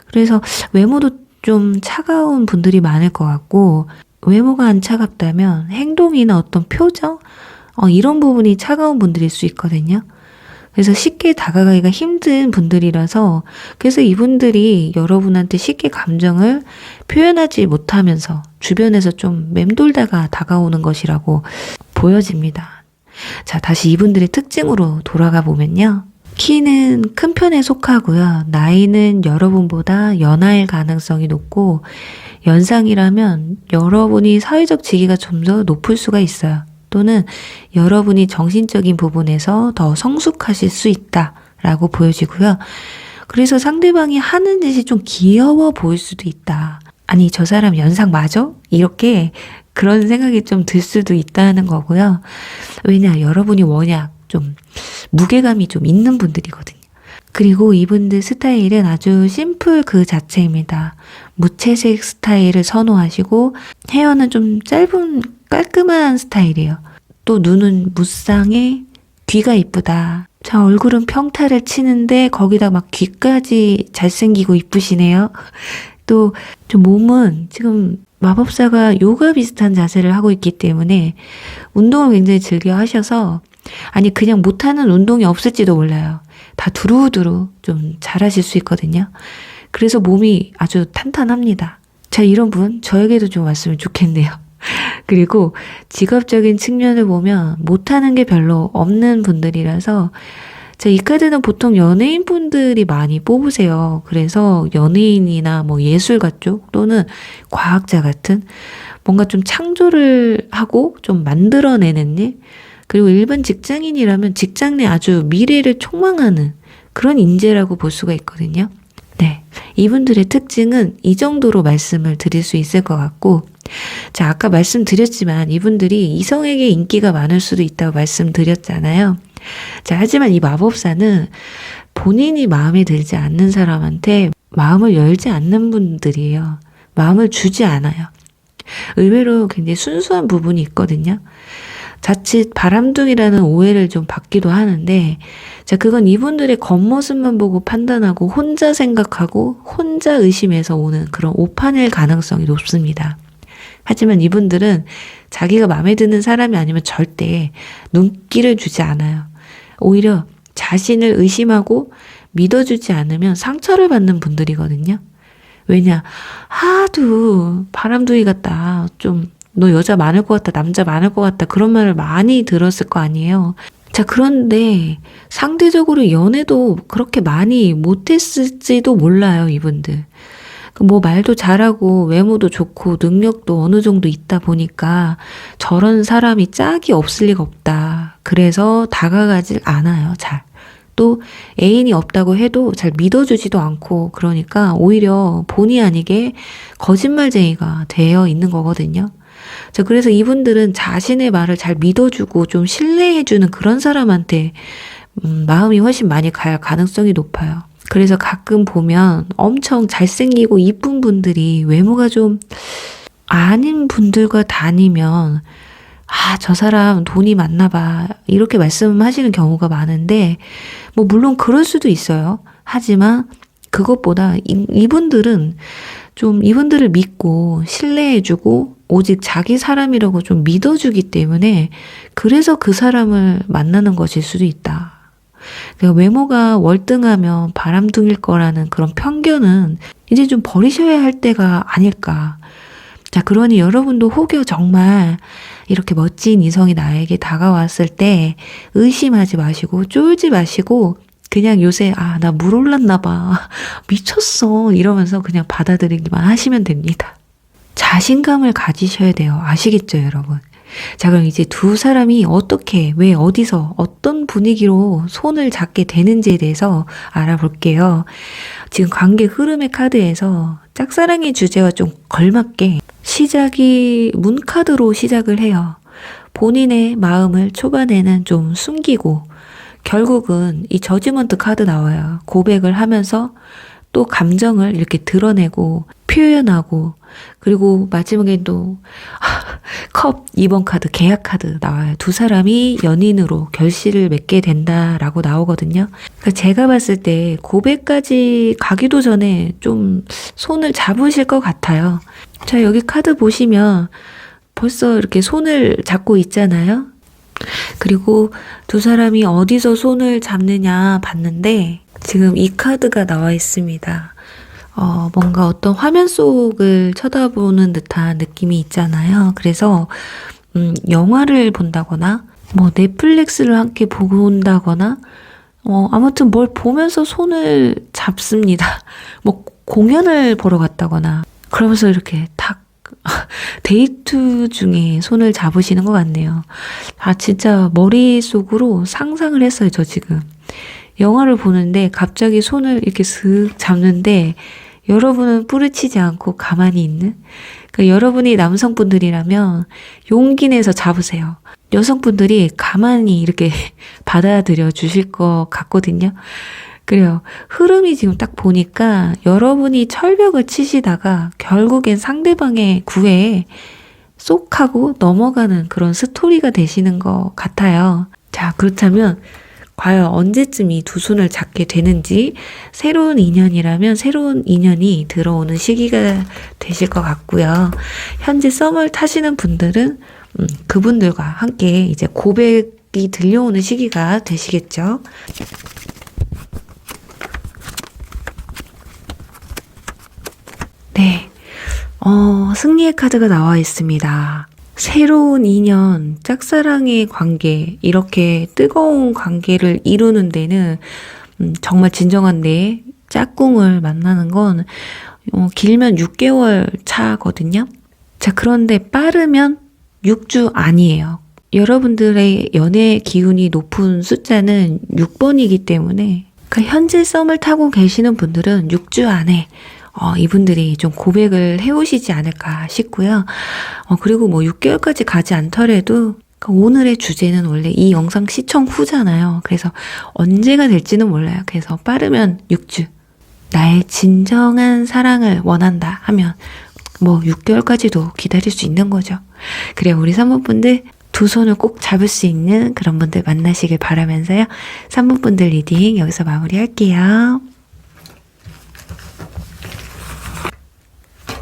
그래서 외모도 좀 차가운 분들이 많을 것 같고, 외모가 안 차갑다면 행동이나 어떤 표정? 이런 부분이 차가운 분들일 수 있거든요. 그래서 쉽게 다가가기가 힘든 분들이라서, 그래서 이분들이 여러분한테 쉽게 감정을 표현하지 못하면서 주변에서 좀 맴돌다가 다가오는 것이라고 보여집니다. 자, 다시 이분들의 특징으로 돌아가 보면요. 키는 큰 편에 속하고요. 나이는 여러분보다 연하일 가능성이 높고, 연상이라면 여러분이 사회적 지위가 좀 더 높을 수가 있어요. 또는 여러분이 정신적인 부분에서 더 성숙하실 수 있다라고 보여지고요. 그래서 상대방이 하는 짓이 좀 귀여워 보일 수도 있다. 아니, 저 사람 연상 맞아? 이렇게 그런 생각이 좀 들 수도 있다는 거고요. 왜냐, 여러분이 워낙 좀 무게감이 좀 있는 분들이거든요. 그리고 이분들 스타일은 아주 심플 그 자체입니다. 무채색 스타일을 선호하시고 헤어는 좀 짧은 깔끔한 스타일이에요. 또 눈은 무쌍해, 귀가 이쁘다. 자, 얼굴은 평타를 치는데 거기다 막 귀까지 잘생기고 이쁘시네요. 또 좀 몸은 지금 마법사가 요가 비슷한 자세를 하고 있기 때문에 운동을 굉장히 즐겨 하셔서, 아니 그냥 못하는 운동이 없을지도 몰라요. 다 두루두루 좀 잘하실 수 있거든요. 그래서 몸이 아주 탄탄합니다. 자, 이런 분 저에게도 좀 왔으면 좋겠네요. 그리고 직업적인 측면을 보면 못하는 게 별로 없는 분들이라서, 자, 이 카드는 보통 연예인 분들이 많이 뽑으세요. 그래서 연예인이나 뭐 예술가 쪽 또는 과학자 같은 뭔가 좀 창조를 하고 좀 만들어내는 일, 그리고 일반 직장인이라면 직장 내 아주 미래를 촉망하는 그런 인재라고 볼 수가 있거든요. 네, 이분들의 특징은 이 정도로 말씀을 드릴 수 있을 것 같고, 자, 아까 말씀드렸지만 이분들이 이성에게 인기가 많을 수도 있다고 말씀드렸잖아요. 자, 하지만 이 마법사는 본인이 마음에 들지 않는 사람한테 마음을 열지 않는 분들이에요. 마음을 주지 않아요. 의외로 굉장히 순수한 부분이 있거든요. 자칫 바람둥이라는 오해를 좀 받기도 하는데, 자, 그건 이분들의 겉모습만 보고 판단하고 혼자 생각하고 혼자 의심해서 오는 그런 오판일 가능성이 높습니다. 하지만 이분들은 자기가 마음에 드는 사람이 아니면 절대 눈길을 주지 않아요. 오히려 자신을 의심하고 믿어주지 않으면 상처를 받는 분들이거든요. 왜냐, 하도 바람둥이 같다, 좀 너 여자 많을 것 같다, 남자 많을 것 같다, 그런 말을 많이 들었을 거 아니에요. 자, 그런데 상대적으로 연애도 그렇게 많이 못했을지도 몰라요, 이분들. 뭐 말도 잘하고 외모도 좋고 능력도 어느 정도 있다 보니까 저런 사람이 짝이 없을 리가 없다. 그래서 다가가질 않아요, 잘. 또 애인이 없다고 해도 잘 믿어주지도 않고, 그러니까 오히려 본의 아니게 거짓말쟁이가 되어 있는 거거든요. 자, 그래서 이분들은 자신의 말을 잘 믿어주고 좀 신뢰해주는 그런 사람한테 마음이 훨씬 많이 갈 가능성이 높아요. 그래서 가끔 보면 엄청 잘생기고 이쁜 분들이 외모가 좀 아닌 분들과 다니면 아, 저 사람 돈이 많나 봐. 이렇게 말씀하시는 경우가 많은데, 뭐, 물론 그럴 수도 있어요. 하지만, 그것보다 이분들은 좀 이분들을 믿고 신뢰해주고 오직 자기 사람이라고 좀 믿어주기 때문에 그래서 그 사람을 만나는 것일 수도 있다. 그러니까 외모가 월등하면 바람둥일 거라는 그런 편견은 이제 좀 버리셔야 할 때가 아닐까. 자, 그러니 여러분도 혹여 정말 이렇게 멋진 이성이 나에게 다가왔을 때 의심하지 마시고 쫄지 마시고 그냥 요새 나 물 올랐나 봐. 미쳤어. 이러면서 그냥 받아들이기만 하시면 됩니다. 자신감을 가지셔야 돼요. 아시겠죠, 여러분? 자, 그럼 이제 두 사람이 어떻게, 왜, 어디서, 어떤 분위기로 손을 잡게 되는지에 대해서 알아볼게요. 지금 관계 흐름의 카드에서 짝사랑의 주제와 좀 걸맞게 시작이 문카드로 시작을 해요. 본인의 마음을 초반에는 좀 숨기고 결국은 이 저지먼트 카드 나와요. 고백을 하면서 또 감정을 이렇게 드러내고 표현하고 그리고 마지막에 또 컵 2번 카드 계약 카드 나와요. 두 사람이 연인으로 결실을 맺게 된다라고 나오거든요. 그러니까 제가 봤을 때 고백까지 가기도 전에 좀 손을 잡으실 것 같아요. 자, 여기 카드 보시면 벌써 이렇게 손을 잡고 있잖아요. 그리고 두 사람이 어디서 손을 잡느냐 봤는데 지금 이 카드가 나와 있습니다. 뭔가 어떤 화면 속을 쳐다보는 듯한 느낌이 있잖아요. 그래서 영화를 본다거나 뭐 넷플릭스를 함께 본다거나 아무튼 뭘 보면서 손을 잡습니다. 뭐 공연을 보러 갔다거나 그러면서 이렇게 탁 데이트 중에 손을 잡으시는 것 같네요. 아, 진짜 머릿속으로 상상을 했어요, 저 지금. 영화를 보는데 갑자기 손을 이렇게 슥 잡는데 여러분은 뿌리치지 않고 가만히 있는? 그러니까 여러분이 남성분들이라면 용기 내서 잡으세요. 여성분들이 가만히 이렇게 받아들여 주실 것 같거든요. 그래요. 흐름이 지금 딱 보니까 여러분이 철벽을 치시다가 결국엔 상대방의 구애에 쏙 하고 넘어가는 그런 스토리가 되시는 것 같아요. 자, 그렇다면 과연 언제쯤 이 두 손을 잡게 되는지 새로운 인연이라면 새로운 인연이 들어오는 시기가 되실 것 같고요. 현재 썸을 타시는 분들은 그분들과 함께 이제 고백이 들려오는 시기가 되시겠죠. 네, 승리의 카드가 나와 있습니다. 새로운 인연, 짝사랑의 관계, 이렇게 뜨거운 관계를 이루는 데는 정말 진정한 내 짝꿍을 만나는 건 길면 6개월 차거든요. 자, 그런데 빠르면 6주 아니에요. 여러분들의 연애 기운이 높은 숫자는 6번이기 때문에 그러니까 현재 썸을 타고 계시는 분들은 6주 안에 이분들이 좀 고백을 해오시지 않을까 싶고요. 그리고 뭐 6개월까지 가지 않더라도 오늘의 주제는 원래 이 영상 시청 후잖아요. 그래서 언제가 될지는 몰라요. 그래서 빠르면 6주. 나의 진정한 사랑을 원한다 하면 뭐 6개월까지도 기다릴 수 있는 거죠. 그래요. 우리 3번분들 두 손을 꼭 잡을 수 있는 그런 분들 만나시길 바라면서요. 3번분들 리딩 여기서 마무리할게요.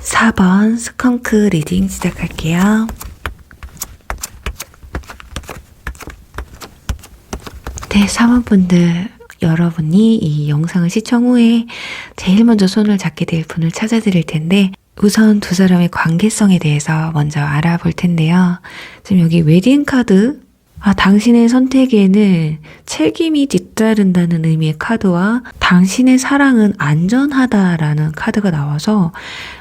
4번 스컹크 리딩 시작할게요. 네, 4번분들 여러분이 이 영상을 시청 후에 제일 먼저 손을 잡게 될 분을 찾아드릴 텐데 우선 두 사람의 관계성에 대해서 먼저 알아볼 텐데요. 지금 여기 웨딩 카드, 당신의 선택에는 책임이 뒤따른다는 의미의 카드와 당신의 사랑은 안전하다라는 카드가 나와서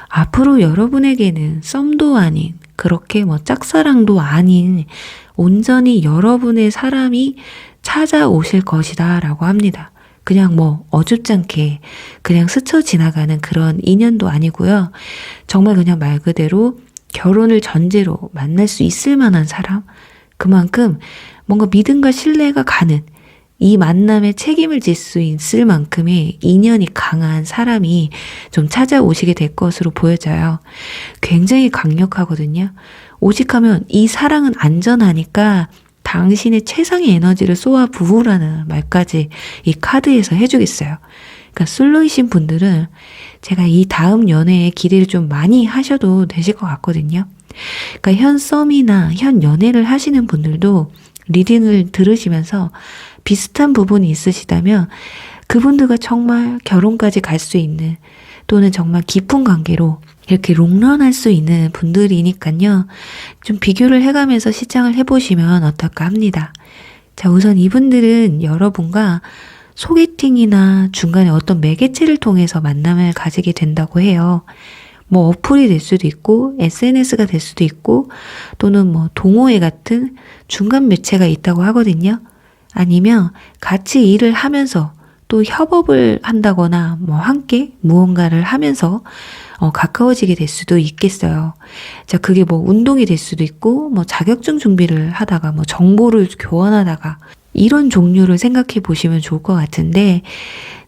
앞으로 여러분에게는 썸도 아닌 그렇게 뭐 짝사랑도 아닌 온전히 여러분의 사람이 찾아오실 것이다 라고 합니다. 그냥 뭐 어줍잖게 그냥 스쳐 지나가는 그런 인연도 아니고요. 정말 그냥 말 그대로 결혼을 전제로 만날 수 있을 만한 사람, 그만큼 뭔가 믿음과 신뢰가 가는 이 만남에 책임을 질 수 있을 만큼의 인연이 강한 사람이 좀 찾아오시게 될 것으로 보여져요. 굉장히 강력하거든요. 오직하면 이 사랑은 안전하니까 당신의 최상의 에너지를 쏘아 부으라는 말까지 이 카드에서 해주겠어요. 그러니까 솔로이신 분들은 제가 이 다음 연애에 기대를 좀 많이 하셔도 되실 것 같거든요. 그러니까 현 썸이나 현 연애를 하시는 분들도 리딩을 들으시면서 비슷한 부분이 있으시다면 그분들과 정말 결혼까지 갈 수 있는 또는 정말 깊은 관계로 이렇게 롱런할 수 있는 분들이니까요. 좀 비교를 해가면서 시장을 해보시면 어떨까 합니다. 자, 우선 이분들은 여러분과 소개팅이나 중간에 어떤 매개체를 통해서 만남을 가지게 된다고 해요. 뭐 어플이 될 수도 있고 SNS가 될 수도 있고 또는 뭐 동호회 같은 중간 매체가 있다고 하거든요. 아니면 같이 일을 하면서 또 협업을 한다거나 뭐 함께 무언가를 하면서 가까워지게 될 수도 있겠어요. 자, 그게 뭐 운동이 될 수도 있고 뭐 자격증 준비를 하다가 뭐 정보를 교환하다가 이런 종류를 생각해 보시면 좋을 것 같은데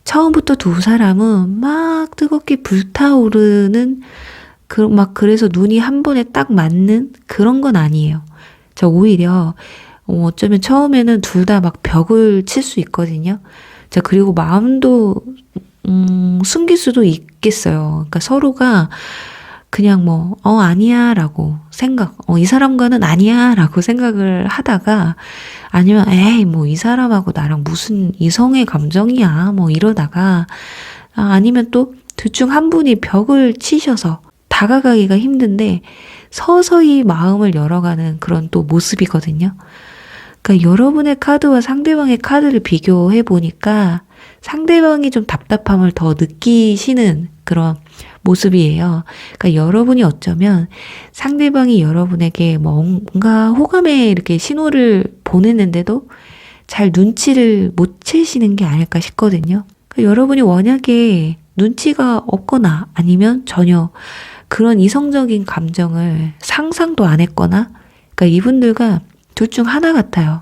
처음부터 두 사람은 막 뜨겁게 불타오르는 그래서 눈이 한 번에 딱 맞는 그런 건 아니에요. 자, 오히려 어쩌면 처음에는 둘 다 막 벽을 칠 수 있거든요. 자, 그리고 마음도 숨길 수도 있겠어요. 그러니까 서로가 그냥 뭐 아니야 라고 생각, 이 사람과는 아니야 라고 생각을 하다가 아니면 에이 뭐 이 사람하고 나랑 무슨 이성의 감정이야 뭐 이러다가 아니면 또 둘 중 한 분이 벽을 치셔서 다가가기가 힘든데 서서히 마음을 열어가는 그런 또 모습이거든요. 그러니까 여러분의 카드와 상대방의 카드를 비교해 보니까 상대방이 좀 답답함을 더 느끼시는 그런 모습이에요. 그러니까 여러분이 어쩌면 상대방이 여러분에게 뭔가 호감의 이렇게 신호를 보냈는데도 잘 눈치를 못 채시는 게 아닐까 싶거든요. 그러니까 여러분이 워낙에 눈치가 없거나 아니면 전혀 그런 이성적인 감정을 상상도 안 했거나 그러니까 이분들과 둘 중 하나 같아요.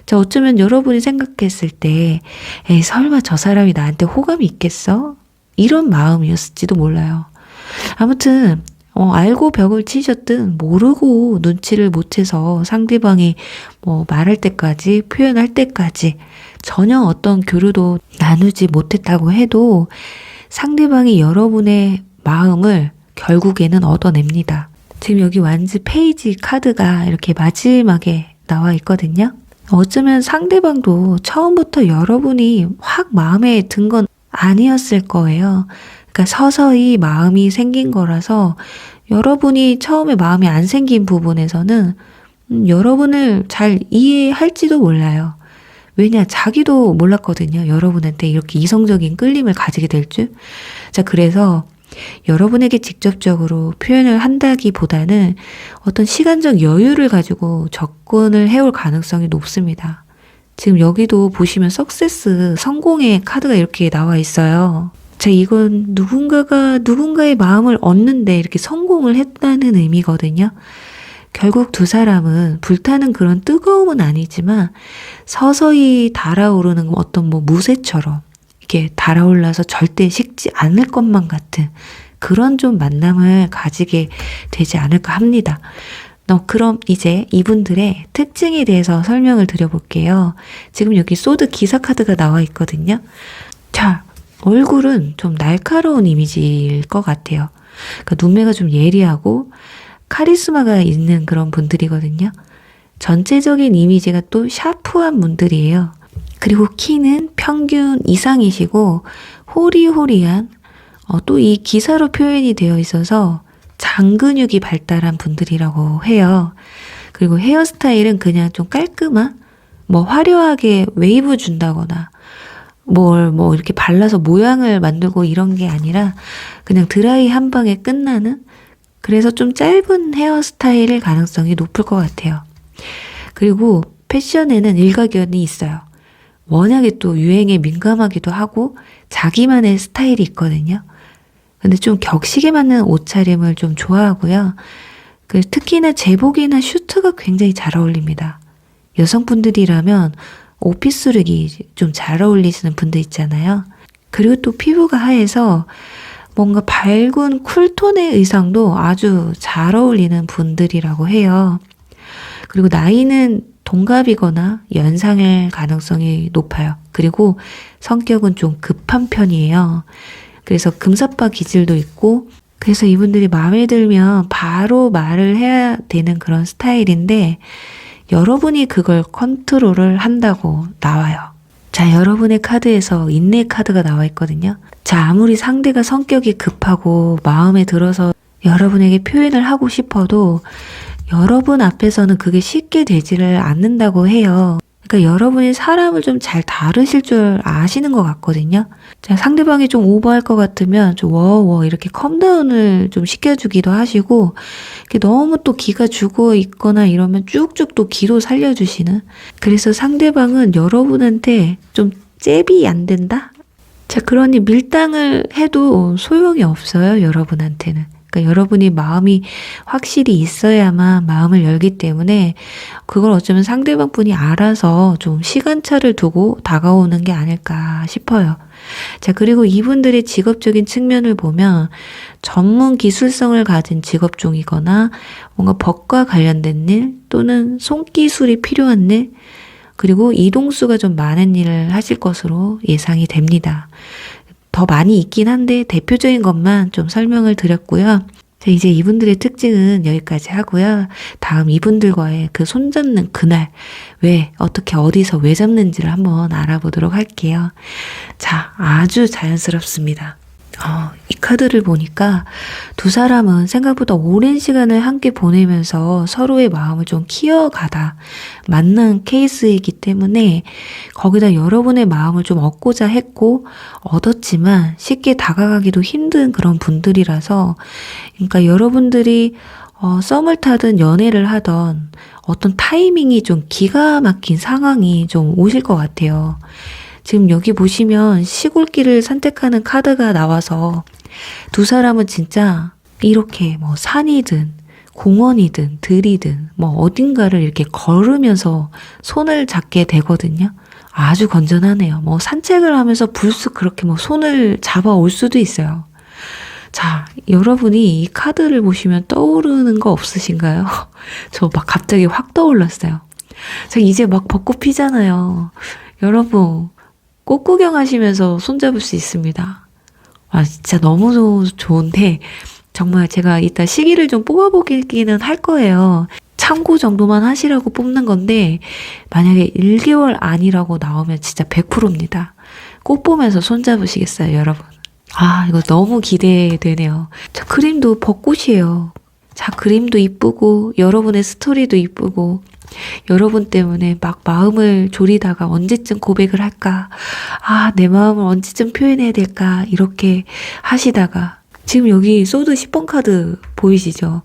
자, 어쩌면 여러분이 생각했을 때 에이 설마 저 사람이 나한테 호감이 있겠어? 이런 마음이었을지도 몰라요. 아무튼 알고 벽을 치셨든 모르고 눈치를 못 채서 상대방이 뭐 말할 때까지 표현할 때까지 전혀 어떤 교류도 나누지 못했다고 해도 상대방이 여러분의 마음을 결국에는 얻어냅니다. 지금 여기 완즈 페이지 카드가 이렇게 마지막에 나와 있거든요. 어쩌면 상대방도 처음부터 여러분이 확 마음에 든 건 아니었을 거예요. 그러니까 서서히 마음이 생긴 거라서 여러분이 처음에 마음이 안 생긴 부분에서는 여러분을 잘 이해할지도 몰라요. 왜냐, 자기도 몰랐거든요. 여러분한테 이렇게 이성적인 끌림을 가지게 될 줄. 자, 그래서 여러분에게 직접적으로 표현을 한다기보다는 어떤 시간적 여유를 가지고 접근을 해올 가능성이 높습니다. 지금 여기도 보시면 석세스, 성공의 카드가 이렇게 나와 있어요. 자, 이건 누군가가 누군가의 마음을 얻는데 이렇게 성공을 했다는 의미거든요. 결국 두 사람은 불타는 그런 뜨거움은 아니지만 서서히 달아오르는 어떤 뭐 무쇠처럼 이렇게 달아올라서 절대 식지 않을 것만 같은 그런 좀 만남을 가지게 되지 않을까 합니다. 그럼 이제 이분들의 특징에 대해서 설명을 드려볼게요. 지금 여기 소드 기사 카드가 나와 있거든요. 자, 얼굴은 좀 날카로운 이미지일 것 같아요. 그러니까 눈매가 좀 예리하고 카리스마가 있는 그런 분들이거든요. 전체적인 이미지가 또 샤프한 분들이에요. 그리고 키는 평균 이상이시고 호리호리한 또 이 기사로 표현이 되어 있어서 장근육이 발달한 분들이라고 해요. 그리고 헤어스타일은 그냥 좀 깔끔한 뭐 화려하게 웨이브 준다거나 뭐 이렇게 발라서 모양을 만들고 이런 게 아니라 그냥 드라이 한 방에 끝나는 그래서 좀 짧은 헤어스타일일 가능성이 높을 것 같아요. 그리고 패션에는 일가견이 있어요. 워낙에 또 유행에 민감하기도 하고 자기만의 스타일이 있거든요. 근데 좀 격식에 맞는 옷차림을 좀 좋아하고요. 특히나 제복이나 슈트가 굉장히 잘 어울립니다. 여성분들이라면 오피스룩이 좀 잘 어울리시는 분들 있잖아요. 그리고 또 피부가 하얘서 뭔가 밝은 쿨톤의 의상도 아주 잘 어울리는 분들이라고 해요. 그리고 나이는 동갑이거나 연상일 가능성이 높아요. 그리고 성격은 좀 급한 편이에요. 그래서 금사빠 기질도 있고, 그래서 이분들이 마음에 들면 바로 말을 해야 되는 그런 스타일인데, 여러분이 그걸 컨트롤을 한다고 나와요. 자, 여러분의 카드에서 인내 카드가 나와 있거든요. 자, 아무리 상대가 성격이 급하고 마음에 들어서 여러분에게 표현을 하고 싶어도 여러분 앞에서는 그게 쉽게 되지를 않는다고 해요. 그러니까 여러분이 사람을 좀 잘 다루실 줄 아시는 것 같거든요. 자, 상대방이 좀 오버할 것 같으면 좀 워워 이렇게 컴다운을 좀 시켜주기도 하시고, 너무 또 기가 죽어 있거나 이러면 쭉쭉 또 기도 살려주시는. 그래서 상대방은 여러분한테 좀 잽이 안 된다? 자, 그러니 밀당을 해도 소용이 없어요, 여러분한테는. 그러니까 여러분이 마음이 확실히 있어야만 마음을 열기 때문에 그걸 어쩌면 상대방 분이 알아서 좀 시간차를 두고 다가오는 게 아닐까 싶어요. 자, 그리고 이분들의 직업적인 측면을 보면 전문 기술성을 가진 직업종이거나 뭔가 법과 관련된 일 또는 손기술이 필요한 일, 그리고 이동수가 좀 많은 일을 하실 것으로 예상이 됩니다. 더 많이 있긴 한데 대표적인 것만 좀 설명을 드렸고요. 자, 이제 이분들의 특징은 여기까지 하고요. 다음 이분들과의 그 손잡는 그날, 왜, 어떻게, 어디서 왜 잡는지를 한번 알아보도록 할게요. 자, 아주 자연스럽습니다. 이 카드를 보니까 두 사람은 생각보다 오랜 시간을 함께 보내면서 서로의 마음을 좀 키워가다 만난 케이스이기 때문에 거기다 여러분의 마음을 좀 얻고자 했고 얻었지만 쉽게 다가가기도 힘든 그런 분들이라서, 그러니까 여러분들이 썸을 타든 연애를 하던 어떤 타이밍이 좀 기가 막힌 상황이 좀 오실 것 같아요. 지금 여기 보시면 시골길을 선택하는 카드가 나와서 두 사람은 진짜 이렇게 뭐 산이든 공원이든 들이든 뭐 어딘가를 이렇게 걸으면서 손을 잡게 되거든요. 아주 건전하네요. 뭐 산책을 하면서 불쑥 그렇게 뭐 손을 잡아 올 수도 있어요. 자, 여러분이 이 카드를 보시면 떠오르는 거 없으신가요? 저 막 갑자기 확 떠올랐어요. 자, 이제 막 벚꽃 피잖아요. 여러분, 꽃 구경하시면서 손잡을 수 있습니다. 아, 진짜 너무 좋은데 정말 제가 이따 시기를 좀 뽑아보기는 할 거예요. 참고 정도만 하시라고 뽑는 건데 만약에 1개월 아니라고 나오면 진짜 100%입니다. 꽃 보면서 손잡으시겠어요, 여러분? 아, 이거 너무 기대되네요. 자, 그림도 벚꽃이에요. 자, 그림도 이쁘고 여러분의 스토리도 이쁘고 여러분 때문에 막 마음을 졸이다가 언제쯤 고백을 할까? 아, 내 마음을 언제쯤 표현해야 될까? 이렇게 하시다가 지금 여기 소드 10번 카드 보이시죠?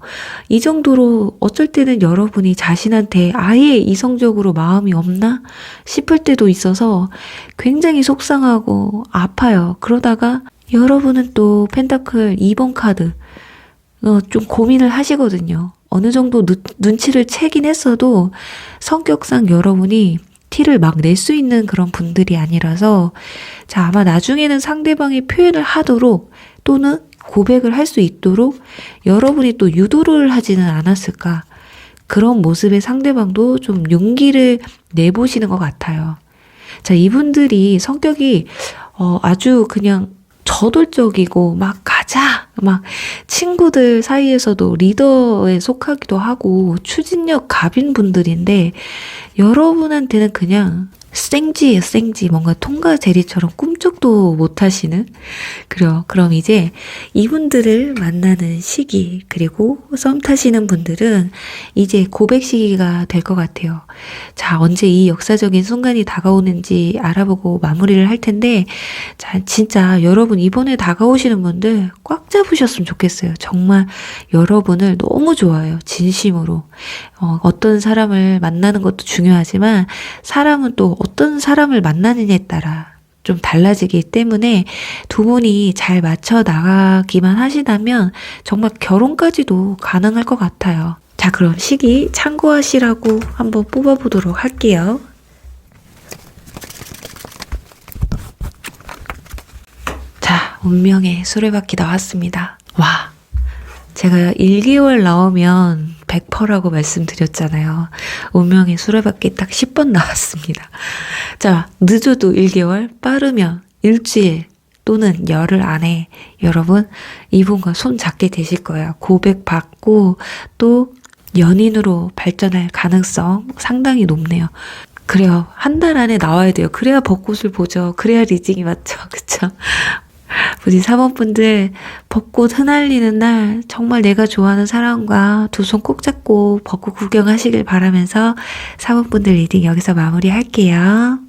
이 정도로 어쩔 때는 여러분이 자신한테 아예 이성적으로 마음이 없나 싶을 때도 있어서 굉장히 속상하고 아파요. 그러다가 여러분은 또 펜타클 2번 카드 좀 고민을 하시거든요. 어느 정도 눈치를 채긴 했어도 성격상 여러분이 티를 막 낼 수 있는 그런 분들이 아니라서, 자, 아마 나중에는 상대방이 표현을 하도록 또는 고백을 할 수 있도록 여러분이 또 유도를 하지는 않았을까. 그런 모습의 상대방도 좀 용기를 내보시는 것 같아요. 자, 이분들이 성격이 아주 그냥 저돌적이고 막 가자 막 친구들 사이에서도 리더에 속하기도 하고 추진력 갑인 분들인데 여러분한테는 그냥 생지예요, 생지. 뭔가 통과 제리처럼 꿈쩍도 못 하시는. 그럼 이제 이분들을 만나는 시기, 그리고 썸 타시는 분들은 이제 고백 시기가 될 것 같아요. 자, 언제 이 역사적인 순간이 다가오는지 알아보고 마무리를 할 텐데, 자, 진짜 여러분 이번에 다가오시는 분들 꽉 잡으셨으면 좋겠어요. 정말 여러분을 너무 좋아해요. 진심으로. 어떤 사람을 만나는 것도 중요하지만 사람은 또 어떤 사람을 만나느냐에 따라 좀 달라지기 때문에 두 분이 잘 맞춰 나가기만 하시다면 정말 결혼까지도 가능할 것 같아요. 자, 그럼 시기 참고하시라고 한번 뽑아보도록 할게요. 운명의 수레바퀴 나왔습니다. 와, 제가 1개월 나오면 100%라고 말씀드렸잖아요. 운명의 수레바퀴 딱 10번 나왔습니다. 자, 늦어도 1개월, 빠르면 일주일 또는 열흘 안에 여러분 이분과 손 잡게 되실 거예요. 고백받고 또 연인으로 발전할 가능성 상당히 높네요. 그래요. 한 달 안에 나와야 돼요. 그래야 벚꽃을 보죠. 그래야 리딩이 맞죠. 그쵸? 우리 4번 분들 벚꽃 흩날리는 날 정말 내가 좋아하는 사람과 두 손 꼭 잡고 벚꽃 구경하시길 바라면서 4번 분들 리딩 여기서 마무리할게요.